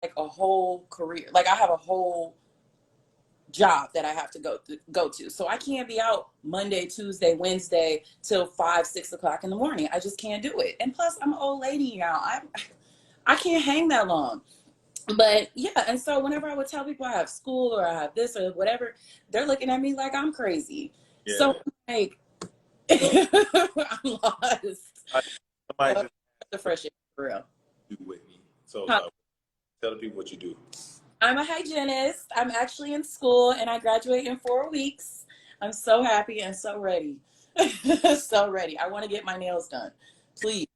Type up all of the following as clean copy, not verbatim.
like a whole career. Like I have a whole job that I have to go to. So I can't be out Monday, Tuesday, Wednesday till 5, 6 o'clock in the morning. I just can't do it. And plus I'm an old lady now. I can't hang that long. But yeah, and so whenever I would tell people I have school or I have this or whatever, they're looking at me like I'm crazy. Yeah. So like I'm lost. Somebody just The fresh air for real. do Whitney. So Huh? tell the people what you do. I'm a hygienist. I'm actually in school and I graduate in 4 weeks. I'm so happy and so ready. So ready. I want to get my nails done. Please,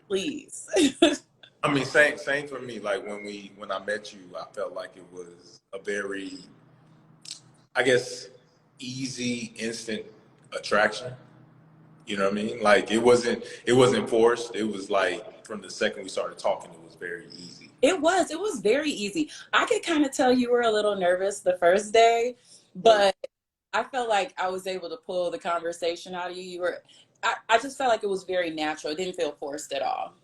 please. I mean, same for me. Like when I met you, I felt like it was a very, I guess, easy, instant attraction. You know what I mean? Like it wasn't forced. It was like from the second we started talking, it was very easy. It was very easy. I could kind of tell you were a little nervous the first day, but I felt like I was able to pull the conversation out of you. I just felt like it was very natural. It didn't feel forced at all.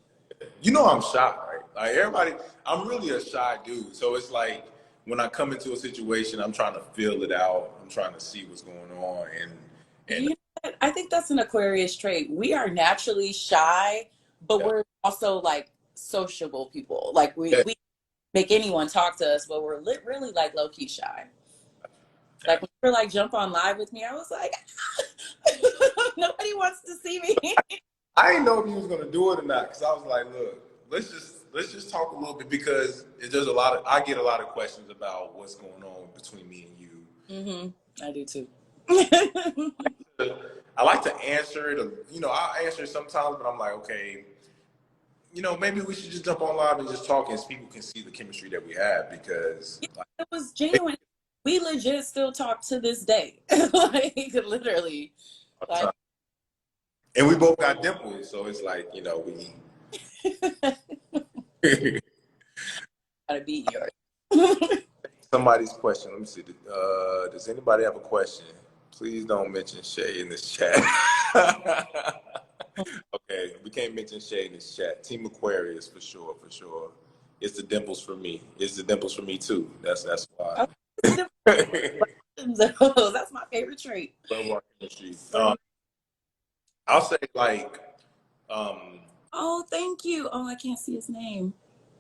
You know, I'm shy, right? Like everybody, I'm really a shy dude. So it's like when I come into a situation, I'm trying to feel it out. I'm trying to see what's going on, and You know what? I think that's an Aquarius trait. We are naturally shy, but yeah. we're also like sociable people. Like Yeah. we make anyone talk to us, but we're really like low key shy. Like when you were like jump on live with me, I was like, nobody wants to see me. I didn't know if he was gonna do it or not because I was like, look, let's just talk a little bit because there's I get a lot of questions about what's going on between me and you. Mm-hmm. I do too. I like to answer it. You know, I'll answer it sometimes, but I'm like, okay, you know, maybe we should just jump on live and just talk, and people can see the chemistry that we have because Yeah, it was genuine. We legit still talk to this day. Like literally. Like, and we both got dimples, so it's like, you know, we gotta beat yours. somebody's question. Let me see. Does anybody have a question? Please don't mention Shay in this chat. Okay, we can't mention Shay in this chat. Team Aquarius for sure, for sure. It's the dimples for me. It's the dimples for me too. That's why. That's my favorite trait. I'll say like, Oh, thank you. Oh, I can't see his name.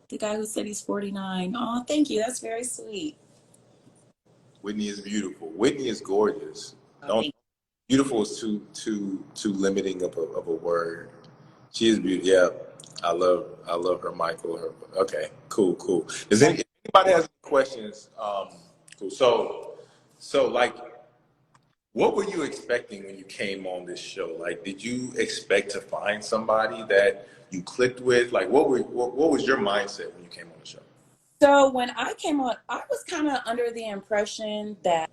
The guy who said he's 49. Oh, thank you. That's very sweet. Whitney is beautiful. Whitney is gorgeous. Oh, Beautiful is too limiting of a word. She is beautiful. Yeah, I love her, Michael. Okay, cool. Does anybody has any questions? Cool. So like, what were you expecting when you came on this show? Like, did you expect to find somebody that you clicked with? Like, what was your mindset when you came on the show? so when I came on, I was kind of under the impression that,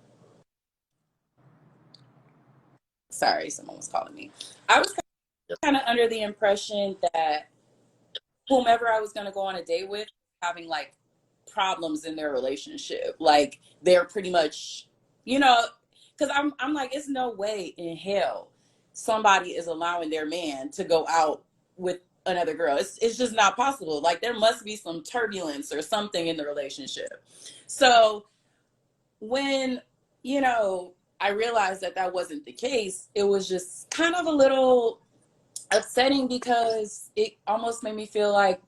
sorry, someone was calling me. I was kind of under the impression that whomever I was going to go on a date with having like problems in their relationship. Like they're pretty much, you know, because I'm like, it's no way in hell somebody is allowing their man to go out with another girl. It's just not possible. Like there must be some turbulence or something in the relationship. So when, you know, I realized that that wasn't the case, it was just kind of a little upsetting because it almost made me feel like,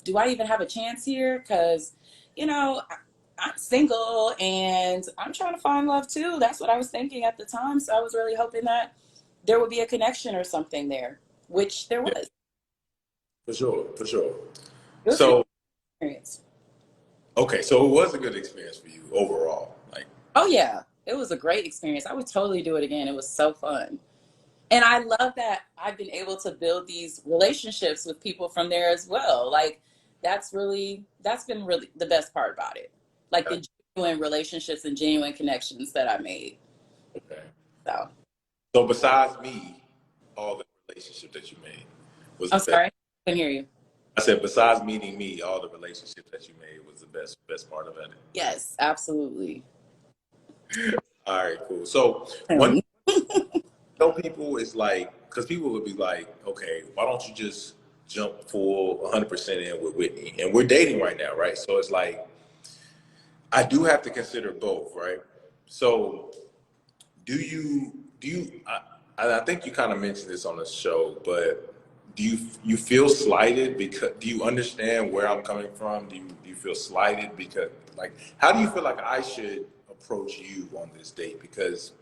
do I even have a chance here? Because, you know, I'm single and I'm trying to find love too. That's what I was thinking at the time. So I was really hoping that there would be a connection or something there, which there was. For sure. It was So, an experience. okay, so it was a good experience for you overall. Like, Oh yeah, it was a great experience. I would totally do it again. It was so fun. And I love that I've been able to build these relationships with people from there as well. Like that's been really the best part about it. Like the genuine relationships and genuine connections that I made. okay. So So besides me, all the relationship that you made was I'm the best. sorry, I couldn't hear you. I said, besides meeting me, all the relationships that you made was the best part of it. Yes, absolutely. All right, cool. So one thing I tell people is like, because people would be like, okay, why don't you just jump full 100% in with Whitney, and we're dating right now, right? So it's like I do have to consider both, right? So I think you kind of mentioned this on the show, but do you feel slighted because do you understand where I'm coming from? Do you feel slighted because like how do you feel like I should approach you on this date? Because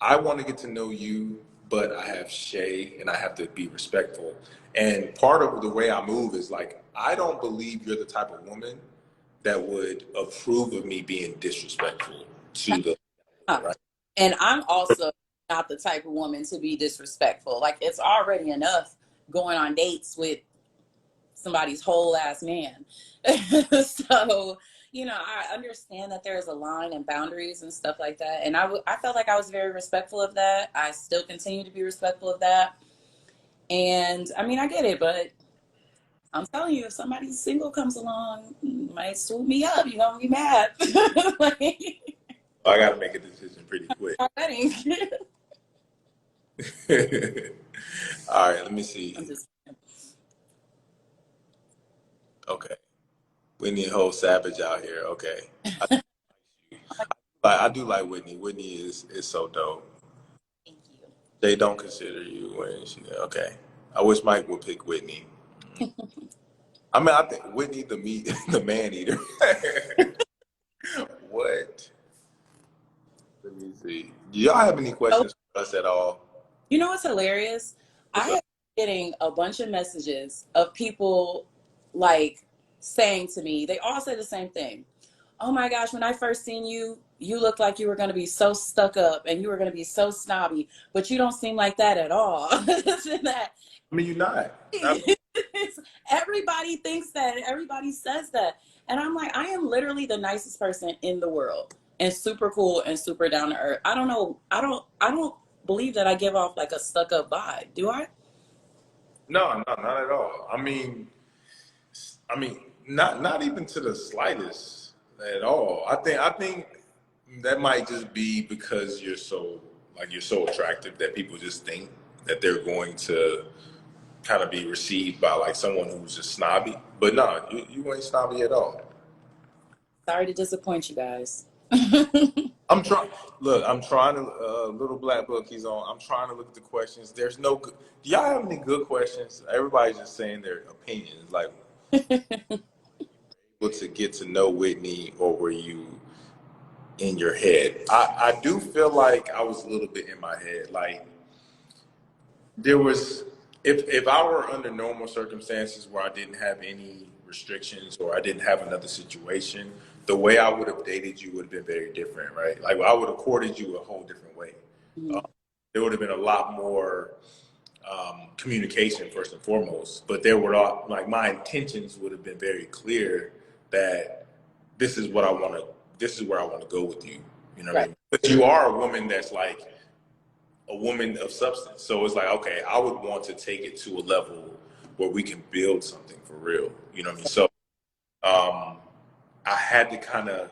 I want to get to know you, but I have Shay and I have to be respectful. And part of the way I move is like I don't believe you're the type of woman that would approve of me being disrespectful to the right. And I'm also not the type of woman to be disrespectful. Like, it's already enough going on dates with somebody's whole ass man. So, you know, I understand that there's a line and boundaries and stuff like that. And I felt like I was very respectful of that. I still continue to be respectful of that. And I mean, I get it, but I'm telling you, if somebody single comes along, might swoop me up, you're gonna be mad. Like, I got to make a decision pretty quick. wedding. All right, let me see. Just, Okay. Whitney Whole Savage out here. Okay. I do like Whitney. Whitney is so dope. thank you. They don't consider you when she okay. I wish Mike would pick Whitney. I mean, I think Whitney the man eater. What? Let me see. Do y'all have any questions for us at all? You know what's hilarious? I have been getting a bunch of messages of people like saying to me, they all say the same thing. Oh my gosh, when I first seen you, you looked like you were going to be so stuck up and you were going to be so snobby, but you don't seem like that at all. That. I mean, you're not. Everybody thinks that. Everybody says that. And I'm like, I am literally the nicest person in the world and super cool and super down to earth. I don't know. I don't believe that I give off like a stuck up vibe. Do I? No, not at all. I mean, not even to the slightest at all. I think that might just be because you're so attractive that people just think that they're going to kind of be received by like someone who's just snobby. But no, you ain't snobby at all. Sorry to disappoint you guys. I'm trying. Look, I'm trying to. Little black book. He's on. I'm trying to look at the questions. There's no. Do y'all have any good questions? Everybody's just saying their opinions. Like, able to get to know Whitney, or were you in your head? I do feel like I was a little bit in my head. Like, there was. If I were under normal circumstances where I didn't have any restrictions or I didn't have another situation, the way I would have dated you would have been very different, right? Like I would have courted you a whole different way. Mm-hmm. There would have been a lot more communication first and foremost, but there were like my intentions would have been very clear that this is what I want to, this is where I want to go with you. You know what I mean? But you are a woman that's like a woman of substance. So it's like, okay, I would want to take it to a level where we can build something for real. You know what I mean? So I had to kind of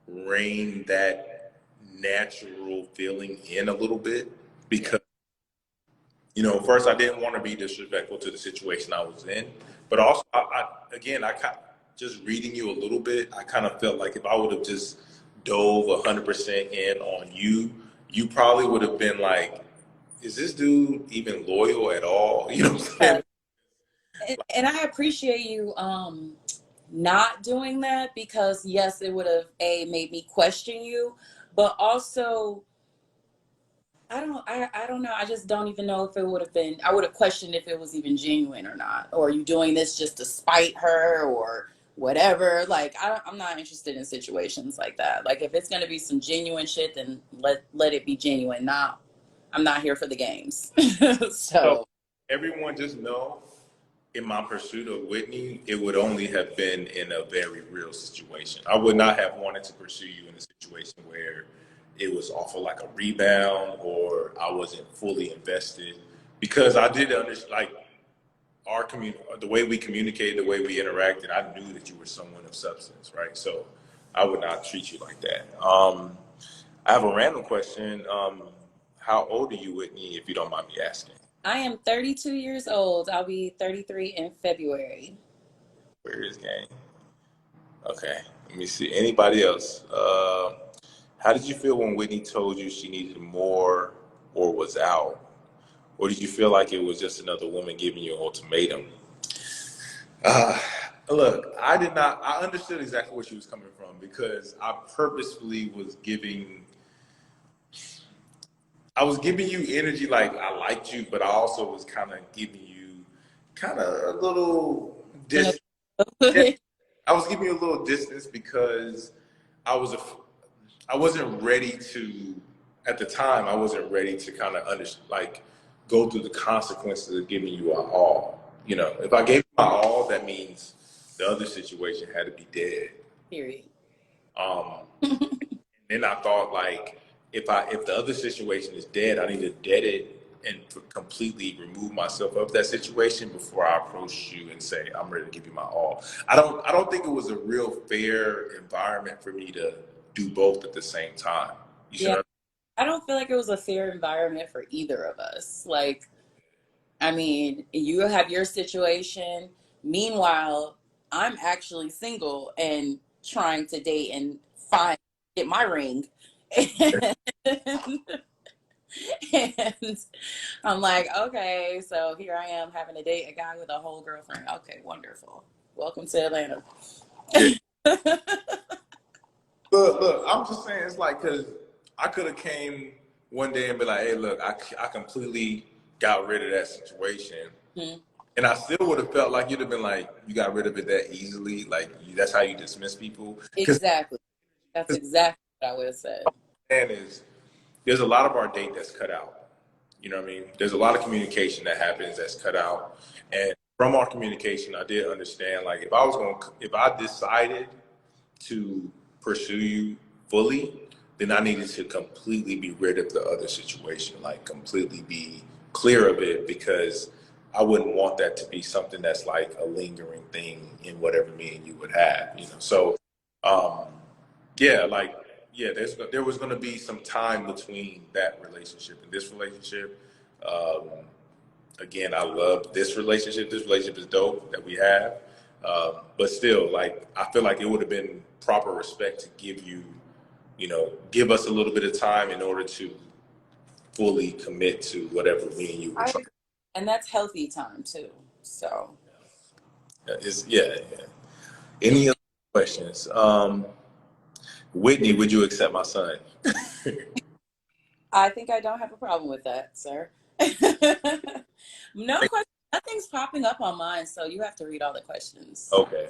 rein that natural feeling in a little bit because, you know, first I didn't want to be disrespectful to the situation I was in, but also, I just reading you a little bit, I kind of felt like if I would have just dove 100% in on you, you probably would have been like, is this dude even loyal at all? You know what I'm saying? And I appreciate you not doing that because yes, it would have made me question you, but also I don't know. I just don't even know if it would have been. I would have questioned if it was even genuine or not. Or are you doing this just to spite her or whatever? Like I'm not interested in situations like that. Like if it's gonna be some genuine shit, then let it be genuine. I'm not here for the games. So everyone just know, in my pursuit of Whitney, it would only have been in a very real situation. I would not have wanted to pursue you in a situation where it was off of like a rebound or I wasn't fully invested, because I did understand like the way we communicated, the way we interacted. I knew that you were someone of substance, right? So I would not treat you like that. I have a random question. How old are you, Whitney, if you don't mind me asking? I am 32 years old. I'll be 33 in February. Where is game? Okay, let me see. Anybody else? How did you feel when Whitney told you she needed more or was out? Or did you feel like it was just another woman giving you an ultimatum? Uh, Look, I did not, I understood exactly where she was coming from because I purposefully I was giving you energy like I liked you, but I also was kind of giving you kind of a little distance. Yeah, I was giving you a little distance because I was a, I wasn't ready to, at the time, I wasn't ready to kind of like go through the consequences of giving you our all. You know, if I gave you my all, that means the other situation had to be dead. Period. Um, then I thought like if the other situation is dead, I need to dead it and completely remove myself of that situation before I approach you and say I'm ready to give you my all. I don't think it was a real fair environment for me to do both at the same time. You see Yeah, what I don't feel like it was a fair environment for either of us. Like, I mean, you have your situation. Meanwhile, I'm actually single and trying to date and get my ring. And I'm like, okay, so here I am having to date a guy with a whole girlfriend. Okay, wonderful. Welcome to Atlanta. I mean? Look, I'm just saying it's like because I could have came one day and be like, hey, look, I completely got rid of that situation. Mhm. And I still would have felt like you'd have been like, you got rid of it that easily. Like, that's how you dismiss people. Because Exactly. That's exactly what I would have said. the man is, there's a lot of our date that's cut out. You know what I mean? There's a lot of communication that happens that's cut out. And from our communication, I did understand, like, if I decided to pursue you fully, then I needed to completely be rid of the other situation, like completely be clear of it because I wouldn't want that to be something that's like a lingering thing in whatever me and you would have, you know. So, um, yeah, like there was going to be some time between that relationship and this relationship. Um, Again, I love this relationship. This relationship is dope that we have. But still, like, I feel like it would have been proper respect to give you, you know, give us a little bit of time in order to fully commit to whatever me and you were I trying. agree. And that's healthy time too. So Yeah. Any other questions? Whitney, would you accept my son? I think I don't have a problem with that, sir. No question. Nothing's popping up on mine, so you have to read all the questions. Okay.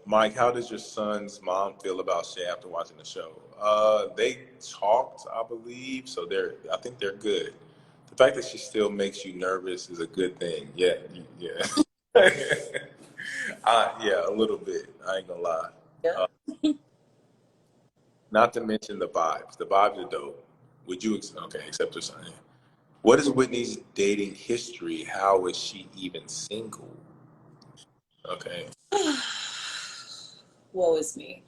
Mike, how does your son's mom feel about Shay after watching the show? They talked, I believe, so I think they're good. The fact that she still makes you nervous is a good thing. Yeah, yeah. Yeah, a little bit. I ain't gonna lie. Yeah. Uh, Not to mention the vibes. The vibes are dope. Would you, okay, except her son. What is Whitney's dating history? How is she even single? Okay. Woe is me.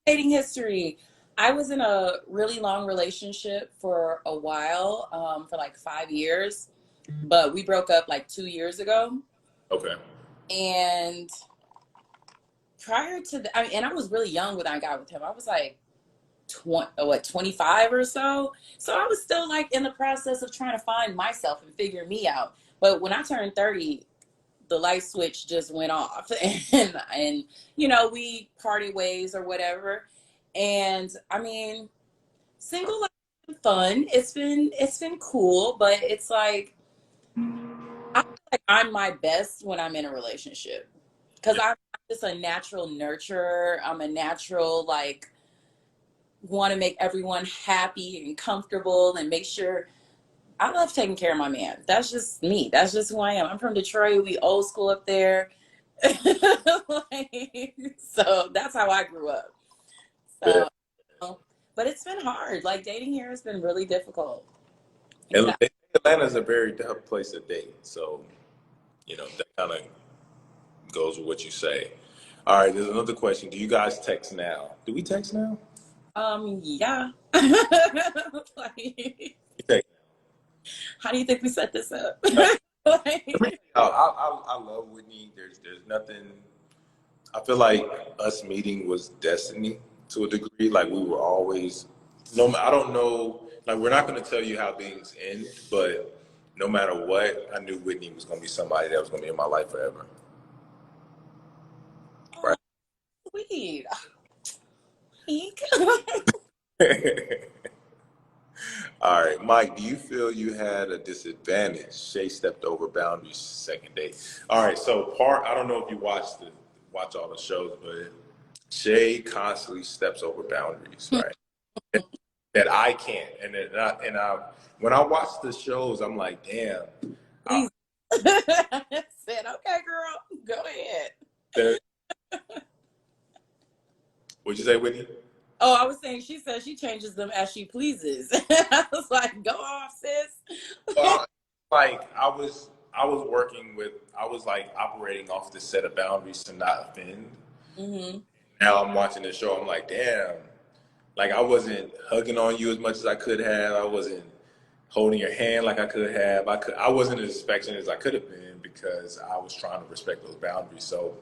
Dating history. I was in a really long relationship for a while, for like 5 years, but we broke up like 2 years ago. Okay. And prior to that, and I was really young when I got with him. I was like 25 or so. So I was still like in the process of trying to find myself and figure me out. But when I turned 30, the light switch just went off, and we parted ways or whatever. And I mean, single life has been fun. It's been cool, but it's like I feel like I'm my best when I'm in a relationship because Yeah. I'm just a natural nurturer. I'm a natural like want to make everyone happy and comfortable and make sure. I love taking care of my man. That's just me. That's just who I am. I'm from Detroit. We old school up there. So that's how I grew up. Yeah. So, but it's been hard. Like dating here has been really difficult. And Exactly. Atlanta's a very tough place to date. So, you know, that kind of goes with what you say. All right, there's another question. Do you guys text now? Do we text now? Yeah. Like, We text. How do you think we set this up? I, I love Whitney. There's nothing. I feel like us meeting was destiny to a degree. Like we were always. No, I don't know. Like we're not going to tell you how things end, but no matter what, I knew Whitney was going to be somebody that was going to be in my life forever. Right. Sweet. All right, Mike, do you feel you had a disadvantage? Shay stepped over boundaries second date. All right, so I don't know if you watch all the shows, but Shay constantly steps over boundaries, right? That I can't. When I watch the shows, I'm like, damn. Please. Said, okay, girl, go ahead. What'd you say, Whitney? Oh, I was saying she says she changes them as she pleases. I was like, go off, sis. Like I was like operating off this set of boundaries to not offend. Mm-hmm. Now I'm watching the show, I'm like, damn. Like I wasn't hugging on you as much as I could have. I wasn't holding your hand like I could have. I wasn't as affectionate as I could have been because I was trying to respect those boundaries. So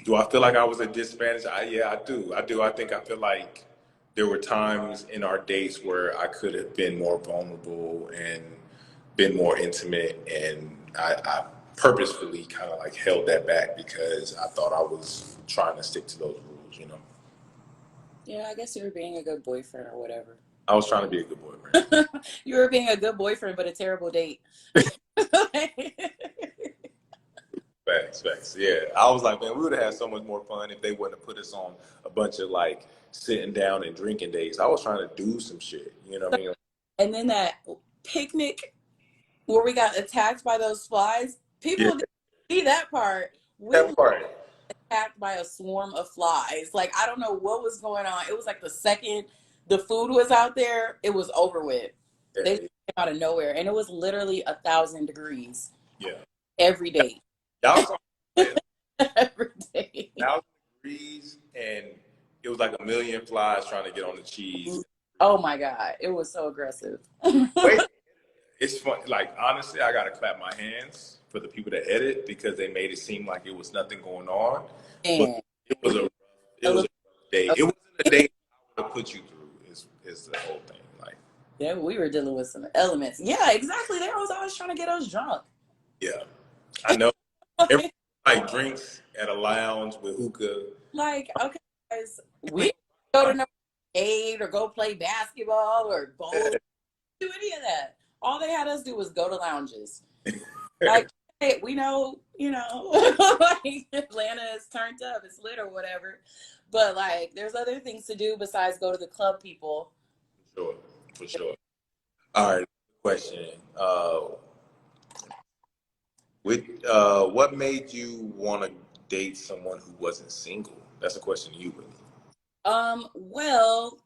do I feel like I was a disadvantage? Yeah, I do. I feel like there were times in our dates where I could have been more vulnerable and been more intimate, and I purposefully kind of like held that back because I thought I was trying to stick to those rules, you know? Yeah, I guess you were being a good boyfriend or whatever. I was trying to be a good boyfriend. You were being a good boyfriend, but a terrible date. Facts. Yeah. I was like, man, we would have had so much more fun if they wouldn't have put us on a bunch of like sitting down and drinking days. I was trying to do some shit, you know what I mean? And then that picnic where we got attacked by those flies, people didn't see that part. We were attacked by a swarm of flies. Like, I don't know what was going on. It was like the second the food was out there, it was over with. Yeah. They came out of nowhere. And it was literally 1,000 degrees. Yeah. Every day. Every day. 1,000 degrees, and it was like a million flies trying to get on the cheese. Oh my God. It was so aggressive. Wait, it's fun. Like, honestly, I got to clap my hands for the people that edit because they made it seem like it was nothing going on. And it was a rough day. It wasn't a day I would have put you through, is the whole thing. Like, yeah, we were dealing with some elements. Yeah, exactly. They was always trying to get us drunk. Yeah. I know. Everybody like drinks at a lounge with hookah. Like, okay, guys, we go to no aid or go play basketball or bowl. Do any of that. All they had us do was go to lounges. Like, hey, we know, like Atlanta is turned up, it's lit or whatever. But like, there's other things to do besides go to the club, people. For sure. All right, question. What made you want to date someone who wasn't single? That's a question to you, Whitney. Well,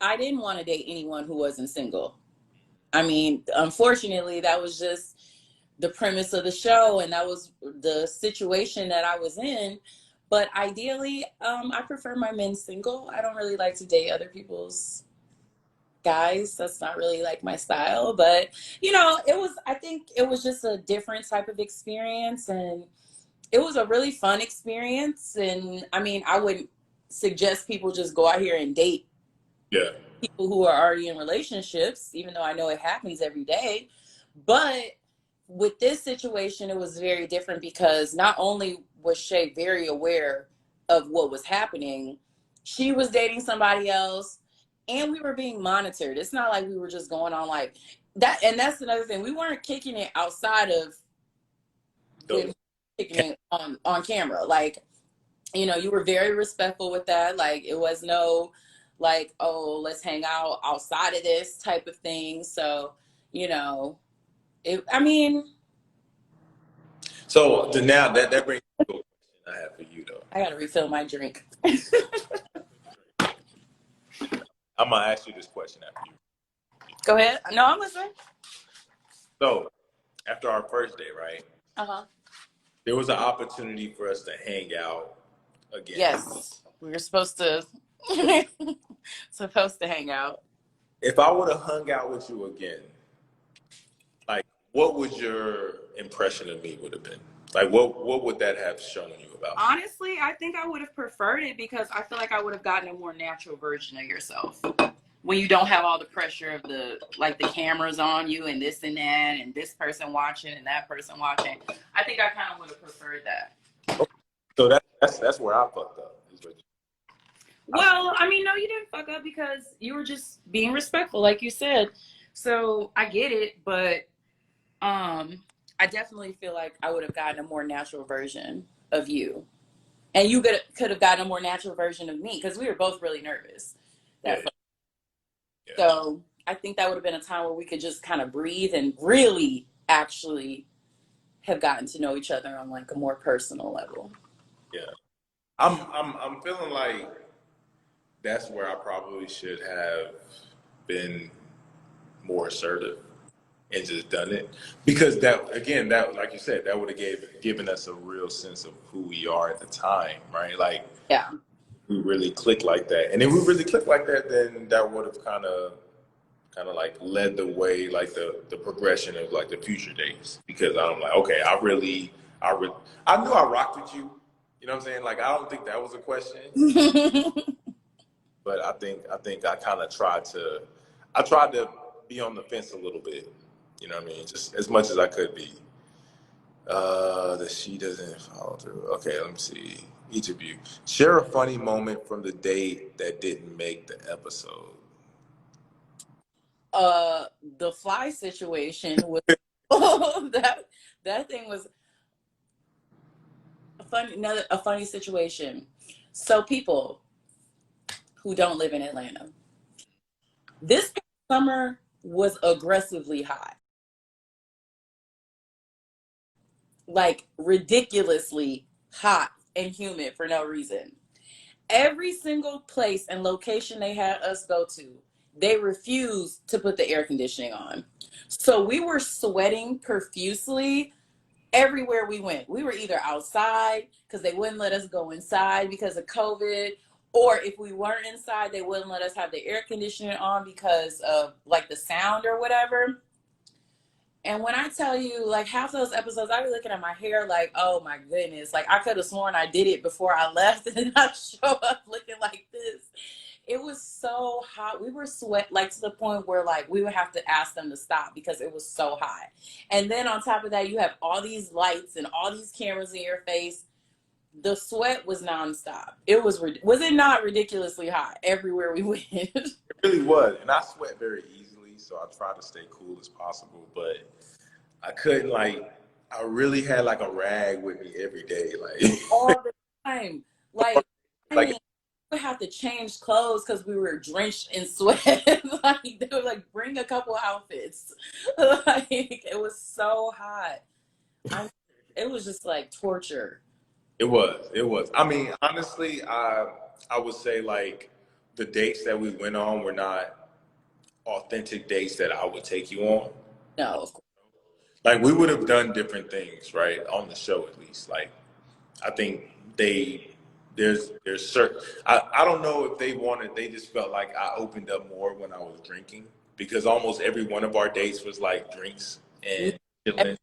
I didn't want to date anyone who wasn't single. I mean, unfortunately, that was just the premise of the show, and that was the situation that I was in. But ideally, I prefer my men single. I don't really like to date other people's guys. That's not really like my style. But, I think it was just a different type of experience, and it was a really fun experience. And I mean, I wouldn't suggest people just go out here and date people who are already in relationships, even though I know it happens every day. But with this situation, it was very different because not only was Shay very aware of what was happening, she was dating somebody else, and we were being monitored. It's not like we were just going on like that. And that's another thing. We weren't kicking it outside of kicking it on camera. Like, you were very respectful with that. Like, it was no like, oh, let's hang out outside of this type of thing. So, So now that brings me to a question I have for you, though. I gotta refill my drink. I'm gonna ask you this question after you. Go ahead. No, I'm listening. So, after our first day, right? There was an opportunity for us to hang out again. Yes, we were supposed to hang out. If I would have hung out with you again, what would your impression of me would have been? Like, what would that have shown you about me? Honestly, I think I would have preferred it because I feel like I would have gotten a more natural version of yourself. When you don't have all the pressure of the cameras on you and this and that and this person watching and that person watching. I think I kind of would have preferred that. Okay. So that's where I fucked up. Well, I mean, no, you didn't fuck up because you were just being respectful, like you said. So I get it, but I definitely feel like I would have gotten a more natural version of you, and you could have gotten a more natural version of me because we were both really nervous. Yeah. Yeah. So I think that would have been a time where we could just kind of breathe and really actually have gotten to know each other on like a more personal level. Yeah. I'm feeling like that's where I probably should have been more assertive and just done it, because that, again, that, like you said, that would have given us a real sense of who we are at the time, right? Like, yeah, we really click like that, and if we really click like that, then that would have kind of like led the way, like the progression of like the future dates, because I'm like, okay, I knew I rocked with you. You know what I'm saying? Like, I don't think that was a question. But I think I kind of tried to be on the fence a little bit. You know what I mean? Just as much as I could be. That she doesn't follow through. Okay, let me see. Each of you share a funny moment from the date that didn't make the episode. The fly situation was that thing was a funny situation. So people who don't live in Atlanta, this summer was aggressively hot, like ridiculously hot and humid for no reason. Every single place and location they had us go to, they refused to put the air conditioning on. So we were sweating profusely everywhere we went. We were either outside because they wouldn't let us go inside because of COVID, or if we weren't inside, they wouldn't let us have the air conditioning on because of like the sound or whatever. And when I tell you, like half those episodes, I be looking at my hair like, oh my goodness, like I could have sworn I did it before I left and I show up looking like this. It was so hot. We were sweat like to the point where like we would have to ask them to stop because it was so hot. And then on top of that, you have all these lights and all these cameras in your face. The sweat was nonstop. Was it not ridiculously hot everywhere we went? It really was, and I sweat very easily, so I try to stay cool as possible. But I couldn't, like, I really had like a rag with me every day, like all the time. Like, I like mean, we would have to change clothes because we were drenched in sweat. Like they were like, bring a couple outfits. Like it was so hot. It was just like torture. It was. I mean, honestly, I would say like the dates that we went on were not authentic dates that I would take you on. No, of course. Like, we would have done different things, right, on the show at least. Like, I think there's certain, I don't know if they just felt like I opened up more when I was drinking, because almost every one of our dates was like drinks and chilling.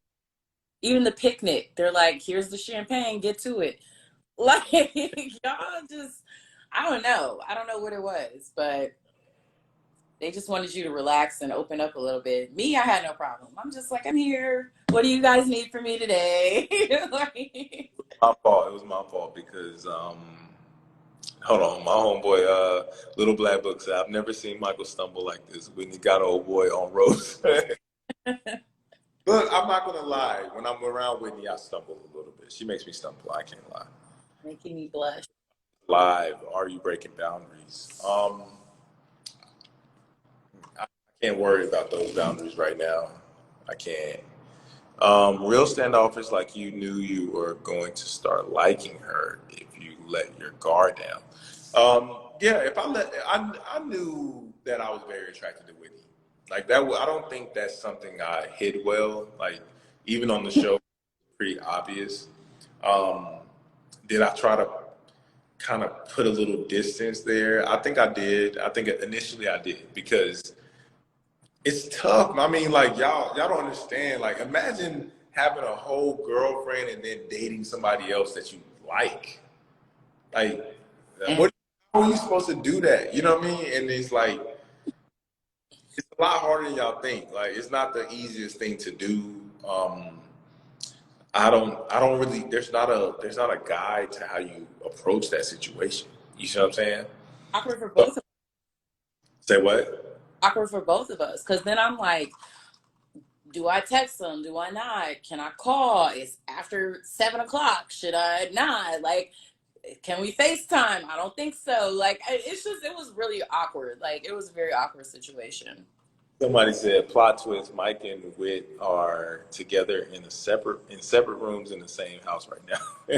Even the picnic, they're like, here's the champagne, get to it. Like y'all just, I don't know. I don't know what it was, but they just wanted you to relax and open up a little bit. Me, I had no problem. I'm just like, I'm here. What do you guys need from me today? Like, My fault. It was my fault because hold on, my homeboy Little Black Book said, I've never seen Michael stumble like this when he got old boy on roast. Look, I'm not gonna lie. When I'm around Whitney, I stumble a little bit. She makes me stumble. I can't lie. making me blush. Live, are you breaking boundaries? I can't worry about those boundaries right now. I can't. Real standoffish, like you knew you were going to start liking her if you let your guard down. Yeah, if I knew that I was very attracted to Whitney. Like that, I don't think that's something I hid well. Like even on the show, pretty obvious. Um, did I try to kind of put a little distance there? I think I did. I think initially I did, because It's tough. I mean, like y'all don't understand. Like, imagine having a whole girlfriend and then dating somebody else that you like. Like, And what? How are you supposed to do that? You know what I mean? And it's like it's a lot harder than y'all think. Like, it's not the easiest thing to do. I don't really. There's not a guide to how you approach that situation. You see what I'm saying? awkward for So, both of say what? awkward for both of us. Cause then I'm like, do I text them? Do I not? Can I call? It's after 7 o'clock. Should I not? Like, can we FaceTime? I don't think so. Like, it's just, it was really awkward. Like, it was a very awkward situation. Somebody said plot twist. Mike and Whit are together in separate rooms in the same house right now.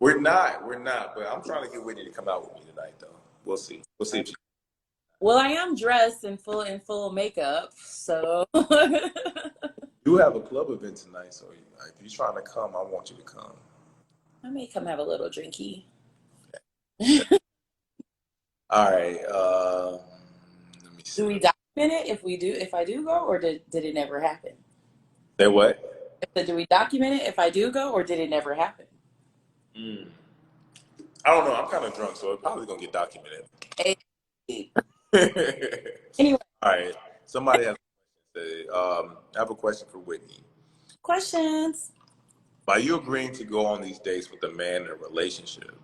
We're not. But I'm trying to get Whitney to come out with me tonight, though. We'll see. We'll see if she. Well, I am dressed in full makeup, so. You have a club event tonight, so if you're trying to come, I want you to come. I may come have a little drinky. All right. Let me see. Do we document it if I do go, or did it never happen? Say what? Do we document it if I do go, or did it never happen? I don't know. I'm kind of drunk, so it's probably gonna get documented. Hey. Anyway, all right. Somebody has a question. I have a question for Whitney. questions. By you agreeing to go on these dates with a man in a relationship,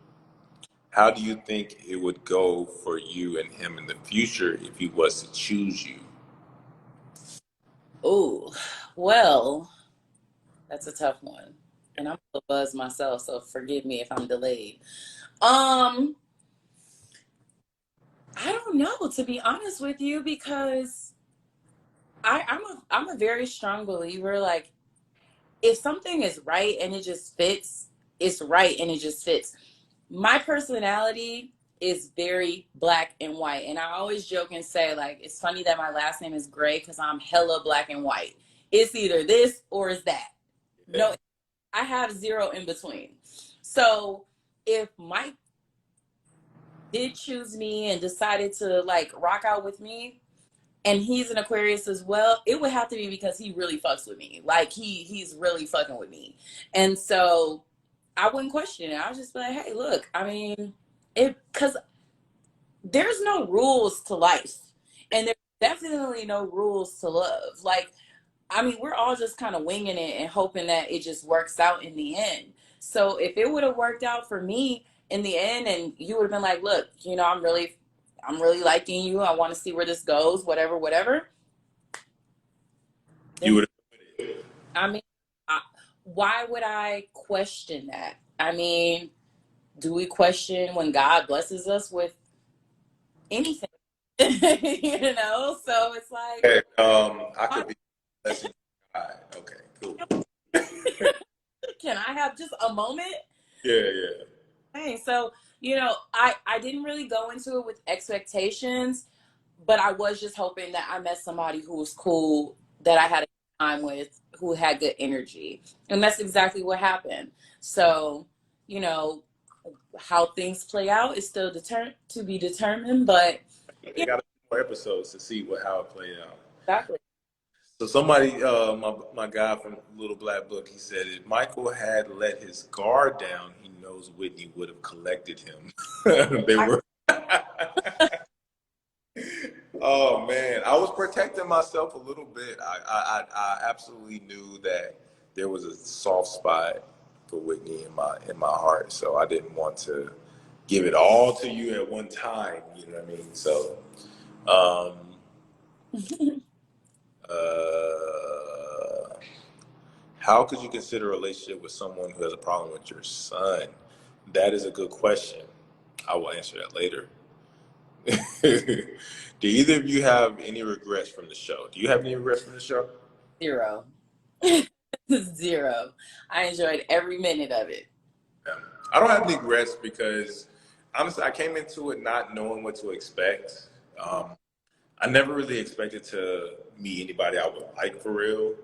how do you think it would go for you and him in the future if he was to choose you? Oh, well, that's a tough one. And I'm a buzz myself, so forgive me if I'm delayed. I don't know, to be honest with you, because I'm a very strong believer. Like, if something is right and it just fits, it's right and it just fits. My personality is very black and white. And I always joke and say, like, it's funny that my last name is Gray because I'm hella black and white. It's either this or it's that. No, I have zero in between. So if Mike did choose me and decided to like rock out with me, and he's an Aquarius as well, it would have to be because he really fucks with me. Like he's really fucking with me. And so I wouldn't question it. I would just be like, hey, look, I mean, because there's no rules to life. And there's definitely no rules to love. Like, I mean, we're all just kind of winging it and hoping that it just works out in the end. So if it would have worked out for me in the end and you would have been like, look, I'm really liking you. I want to see where this goes, whatever. You would. I mean, why would I question that? I mean, do we question when God blesses us with anything? So it's like, Okay, I could be blessing God. Okay, cool. can I have just a moment? Yeah. Hey, so, I didn't really go into it with expectations, but I was just hoping that I met somebody who was cool, that I had a good time with, who had good energy. And that's exactly what happened. So, how things play out is still to be determined, but They got a few more episodes to see how it played out. exactly. So somebody, my guy from Little Black Book, he said if Michael had let his guard down, he knows Whitney would have collected him. They were. Oh man, I was protecting myself a little bit. I absolutely knew that there was a soft spot for Whitney in my heart, so I didn't want to give it all to you at one time. You know what I mean? So, how could you consider a relationship with someone who has a problem with your son? That is a good question. I will answer that later. Do either of you have any regrets from the show? Do you have any regrets from the show? Zero. Zero. I enjoyed every minute of it. Yeah. I don't have any regrets because honestly, I came into it not knowing what to expect. I never really expected to meet anybody I would like for real.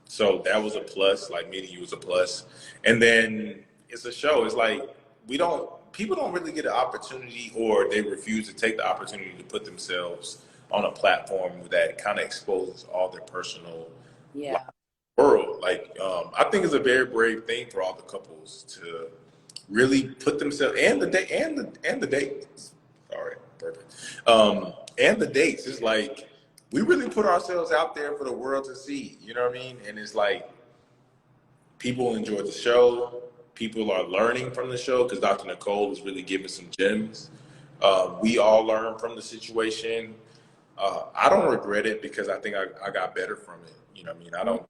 So that was a plus, like meeting you was a plus. And then it's a show. It's like people don't really get an opportunity or they refuse to take the opportunity to put themselves on a platform that kind of exposes all their personal life Yeah. world. Like, I think it's a very brave thing for all the couples to really put themselves and the date and the dates. All right, perfect. And the dates. It's like we really put ourselves out there for the world to see. You know what I mean? And it's like people enjoy the show. People are learning from the show because Dr. Nicole is really giving some gems. We all learn from the situation. I don't regret it because I think I got better from it. You know what I mean? I don't.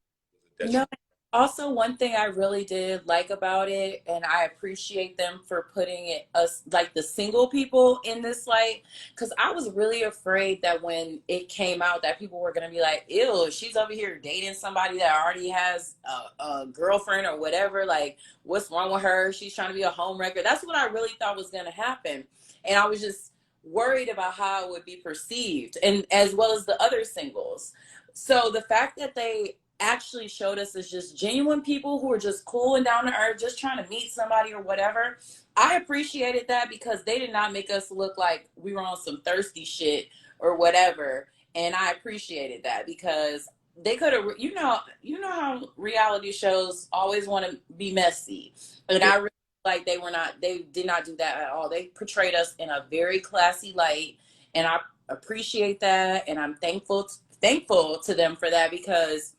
That's No, also one thing I really did like about it, and I appreciate them for putting it us like the single people in this light, because I was really afraid that when it came out that people were gonna be like, ew, she's over here dating somebody that already has a girlfriend or whatever. Like, what's wrong with her? She's trying to be a home wrecker. That's what I really thought was gonna happen. And I was just worried about how it would be perceived, and as well as the other singles. So the fact that they actually showed us as just genuine people who are just cool and down to earth, just trying to meet somebody or whatever. I appreciated that because they did not make us look like we were on some thirsty shit or whatever. And I appreciated that because they could have, how reality shows always want to be messy. And I really like they did not do that at all. They portrayed us in a very classy light. And I appreciate that. And I'm thankful to them for that because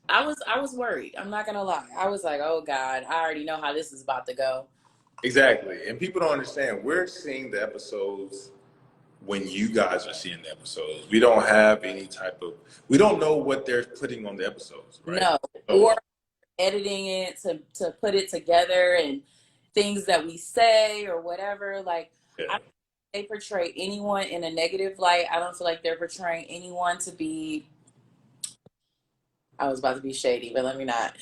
I was worried. I'm not gonna lie. I was like, oh God, I already know how this is about to go. exactly. And people don't understand. We're seeing the episodes when you guys are seeing the episodes. We don't have any type of. We don't know what they're putting on the episodes, right? No, So, or editing it to put it together and things that we say or whatever. Like, yeah. I don't think they portray anyone in a negative light. I don't feel like they're portraying anyone to be. I was about to be shady, but let me not.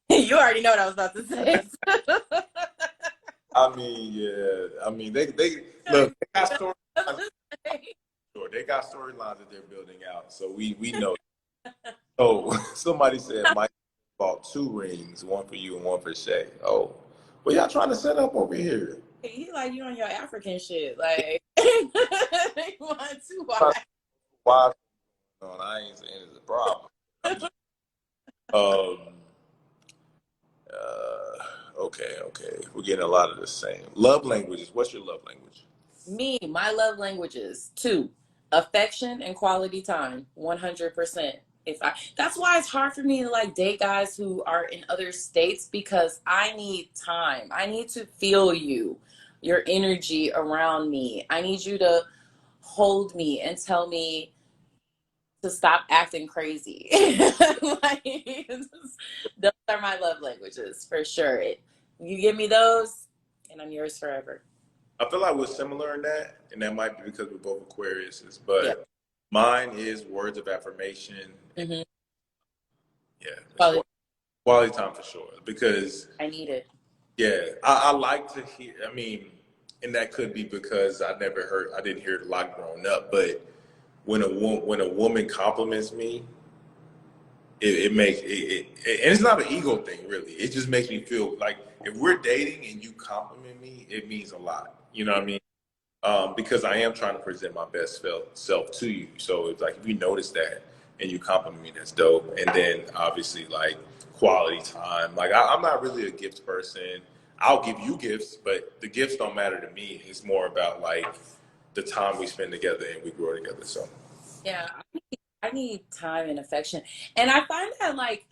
You already know what I was about to say. I mean, yeah. I mean, they look. They got storylines. Sure, they got storylines that they're building out, so we know. Oh, somebody said Mike bought 2 rings, one for you and one for Shay. Oh, what y'all trying to set up over here? You like you on your African shit, like you want to watch. Why? No, I ain't saying it's a problem. I'm just, um. Okay. We're getting a lot of the same love languages. What's your love language? Me, my love languages, 2, affection and quality time, 100%. If I, that's why it's hard for me to like date guys who are in other states because I need time. I need to feel you, your energy around me. I need you to hold me and tell me to stop acting crazy. Like, those are my love languages for sure. You give me those, and I'm yours forever. I feel like we're similar in that, and that might be because we're both Aquariuses. Yeah. But mine is words of affirmation. Mm-hmm. Yeah, quality time for sure. Because I need it. yeah, I like to hear. I mean, and that could be because I didn't hear it a lot growing up. But when a woman compliments me, it makes and it's not an ego thing really. It just makes me feel like if we're dating and you compliment me, it means a lot. You know what I mean? Because I am trying to present my best self to you. So it's like if you notice that and you compliment me, that's dope. And then obviously like quality time. Like I'm not really a gift person. I'll give you gifts, but the gifts don't matter to me. It's more about like the time we spend together and we grow together. So Yeah, I need time and affection. And I find that like,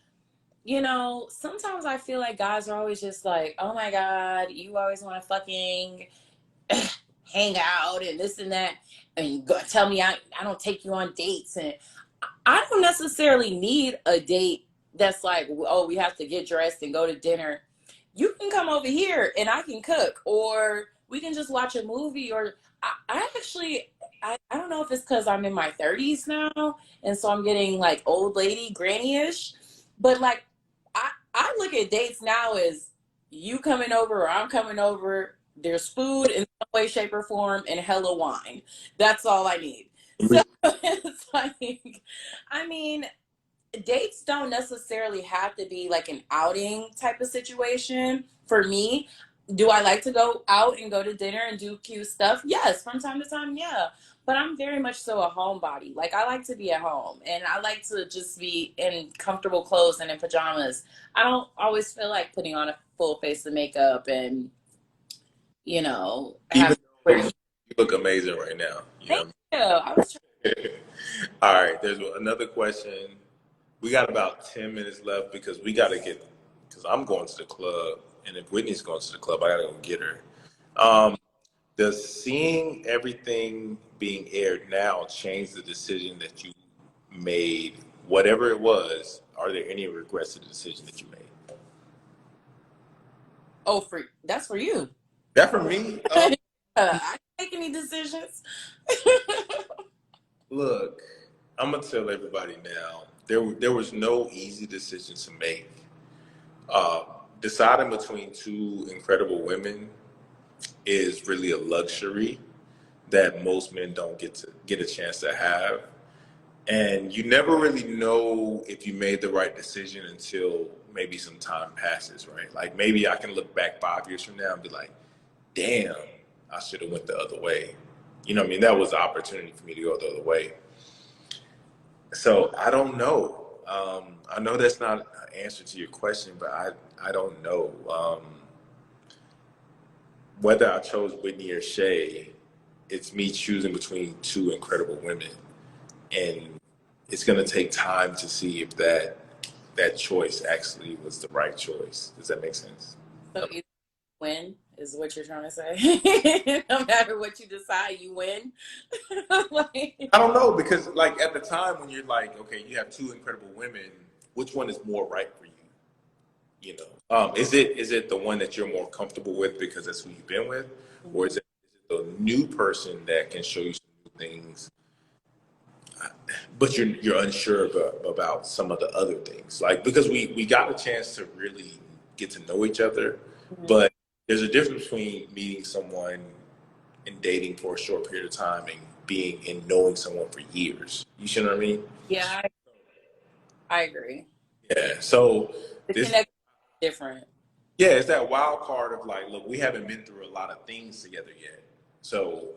sometimes I feel like guys are always just like, oh my God, you always want to fucking hang out and this and that. And you go, tell me I don't take you on dates. And I don't necessarily need a date that's like, oh, we have to get dressed and go to dinner. You can come over here and I can cook, or we can just watch a movie. Or I actually, I don't know if it's because I'm in my 30s now, and so I'm getting like old lady, granny-ish. But like, I look at dates now as you coming over or I'm coming over. There's food in some way, shape, or form, and hella wine. That's all I need. So it's like, I mean, dates don't necessarily have to be like an outing type of situation for me. Do I like to go out and go to dinner and do cute stuff? Yes, from time to time, yeah. But I'm very much so a homebody. Like I like to be at home and I like to just be in comfortable clothes and in pajamas. I don't always feel like putting on a full face of makeup and, Even have though where you look amazing right now. You thank know you. I was what I mean? All right, there's another question. We got about 10 minutes left because because I'm going to the club, and if Whitney's going to the club, I gotta go get her. Um, does seeing everything being aired now change the decision that you made, whatever it was? Are there any regrets to the decision that you made? oh that's for you. That for me? I didn't make any decisions. Look, I'm gonna tell everybody now. There was no easy decision to make. Uh, Deciding between two incredible women is really a luxury that most men don't get a chance to have. And you never really know if you made the right decision until maybe some time passes, right? Like maybe I can look back 5 years from now and be like, damn, I should have went the other way. You know what I mean? That was the opportunity for me to go the other way. So I don't know. I know that's not an answer to your question, but I don't know. Whether I chose Whitney or Shay, it's me choosing between two incredible women. And it's going to take time to see if that choice actually was the right choice. Does that make sense? So either win is what you're trying to say. No matter what you decide, you win. Like, I don't know because like at the time when you're like, okay, you have two incredible women, which one is more right for you? You know, is it the one that you're more comfortable with because that's who you've been with, or is it the new person that can show you some new things, but you're unsure about some of the other things? Like because we got a chance to really get to know each other, but there's a difference between meeting someone and dating for a short period of time and being and knowing someone for years. You see what I mean? yeah, I agree. Yeah. So The this connection is different. Yeah, it's that wild card of like, look, we haven't been through a lot of things together yet. So